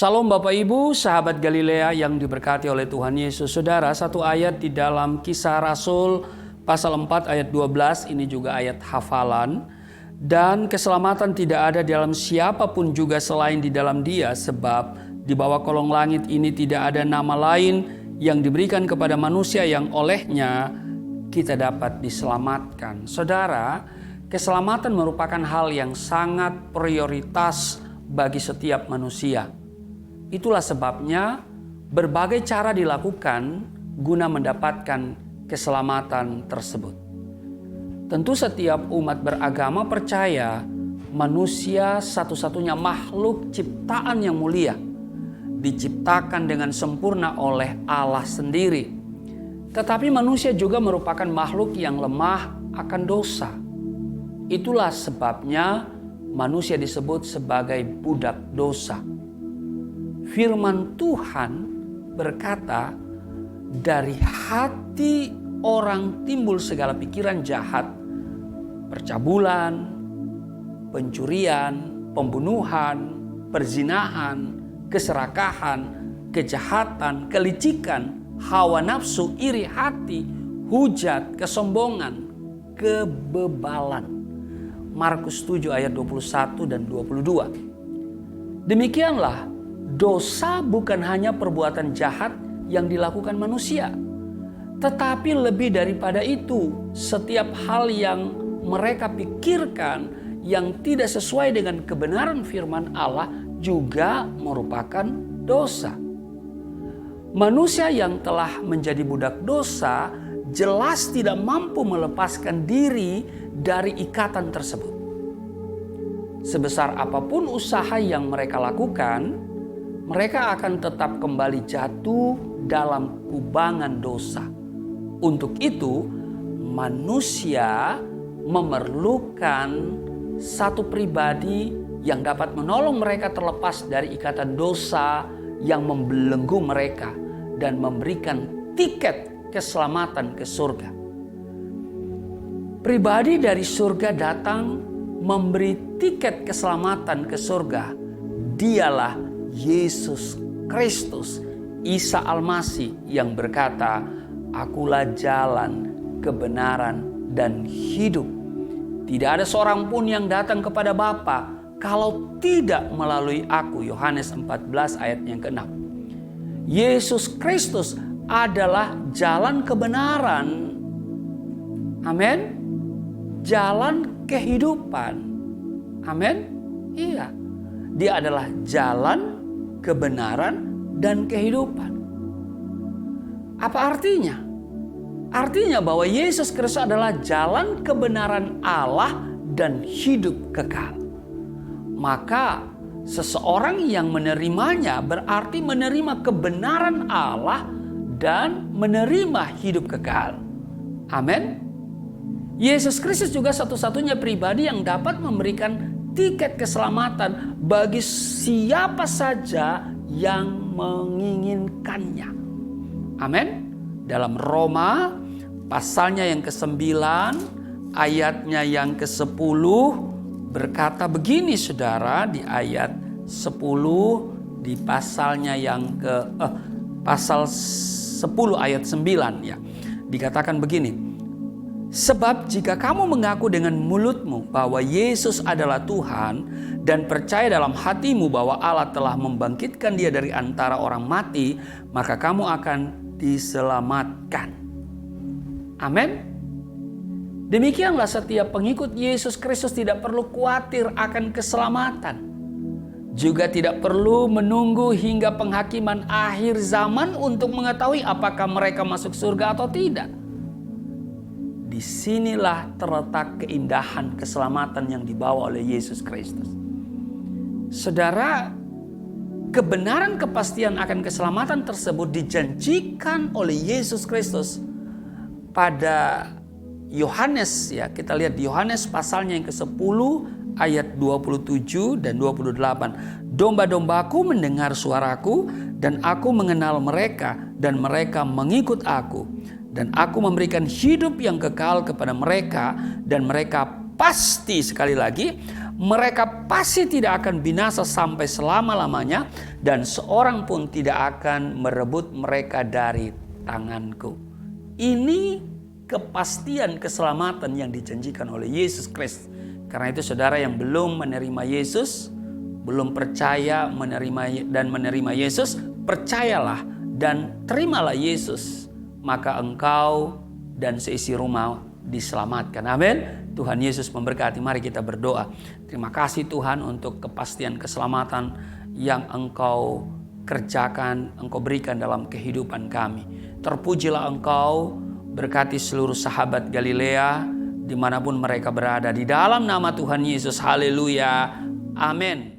Salam Bapak Ibu, sahabat Galilea yang diberkati oleh Tuhan Yesus. Saudara, satu ayat di dalam Kisah Rasul pasal 4 ayat 12, ini juga ayat hafalan. Dan keselamatan tidak ada di dalam siapapun juga selain di dalam Dia, sebab di bawah kolong langit ini tidak ada nama lain yang diberikan kepada manusia yang olehnya kita dapat diselamatkan. Saudara, keselamatan merupakan hal yang sangat prioritas bagi setiap manusia. Itulah sebabnya berbagai cara dilakukan guna mendapatkan keselamatan tersebut. Tentu setiap umat beragama percaya manusia satu-satunya makhluk ciptaan yang mulia, diciptakan dengan sempurna oleh Allah sendiri. Tetapi manusia juga merupakan makhluk yang lemah akan dosa. Itulah sebabnya manusia disebut sebagai budak dosa. Firman Tuhan berkata, dari hati orang timbul segala pikiran jahat, percabulan, pencurian, pembunuhan, perzinahan, keserakahan, kejahatan, kelicikan, hawa nafsu, iri hati, hujat, kesombongan, kebebalan. Markus 7 ayat 21 dan 22. Demikianlah, dosa bukan hanya perbuatan jahat yang dilakukan manusia, tetapi lebih daripada itu, setiap hal yang mereka pikirkan yang tidak sesuai dengan kebenaran firman Allah juga merupakan dosa. Manusia yang telah menjadi budak dosa jelas tidak mampu melepaskan diri dari ikatan tersebut. Sebesar apapun usaha yang mereka lakukan, mereka akan tetap kembali jatuh dalam kubangan dosa. Untuk itu, manusia memerlukan satu pribadi yang dapat menolong mereka terlepas dari ikatan dosa yang membelenggu mereka dan memberikan tiket keselamatan ke surga. Pribadi dari surga datang memberi tiket keselamatan ke surga. Dialah Yesus Kristus, Isa Almasih yang berkata, "Akulah jalan, kebenaran, dan hidup. Tidak ada seorang pun yang datang kepada Bapa kalau tidak melalui aku." Yohanes 14 ayat yang ke-6. Yesus Kristus adalah jalan kebenaran. Amin. Jalan kehidupan. Amin. Iya. Dia adalah jalan kebenaran dan kehidupan. Apa artinya? Artinya bahwa Yesus Kristus adalah jalan kebenaran Allah dan hidup kekal. Maka seseorang yang menerimanya berarti menerima kebenaran Allah dan menerima hidup kekal. Amin. Yesus Kristus juga satu-satunya pribadi yang dapat memberikan tiket keselamatan bagi siapa saja yang menginginkannya. Amin. Dalam Roma pasalnya yang ke-9 ayatnya yang ke-10 berkata begini saudara, di ayat 10 di pasalnya yang pasal 10 ayat 9 ya. Dikatakan begini, sebab jika kamu mengaku dengan mulutmu bahwa Yesus adalah Tuhan dan percaya dalam hatimu bahwa Allah telah membangkitkan Dia dari antara orang mati, maka kamu akan diselamatkan. Amin. Demikianlah setiap pengikut Yesus Kristus tidak perlu khawatir akan keselamatan. Juga tidak perlu menunggu hingga penghakiman akhir zaman untuk mengetahui apakah mereka masuk surga atau tidak. Disinilah terletak keindahan keselamatan yang dibawa oleh Yesus Kristus. Saudara, kebenaran kepastian akan keselamatan tersebut dijanjikan oleh Yesus Kristus pada Yohanes ya. Kita lihat di Yohanes pasalnya yang ke-10 ayat 27 dan 28. Domba-dombaku mendengar suaraku dan aku mengenal mereka dan mereka mengikut aku. Dan aku memberikan hidup yang kekal kepada mereka dan mereka pasti, sekali lagi, Mereka pasti tidak akan binasa sampai selama-lamanya, dan seorang pun tidak akan merebut mereka dari tanganku. Ini kepastian keselamatan yang dijanjikan oleh Yesus Kristus. Karena itu saudara yang belum menerima Yesus, belum percaya menerima Yesus, percayalah dan terimalah Yesus, maka engkau dan seisi rumah diselamatkan. Amin. Tuhan Yesus memberkati. Mari kita berdoa. Terima kasih Tuhan untuk kepastian keselamatan yang Engkau kerjakan, Engkau berikan dalam kehidupan kami. Terpujilah Engkau, berkati seluruh sahabat Galilea dimanapun mereka berada. Di dalam nama Tuhan Yesus, haleluya, amin.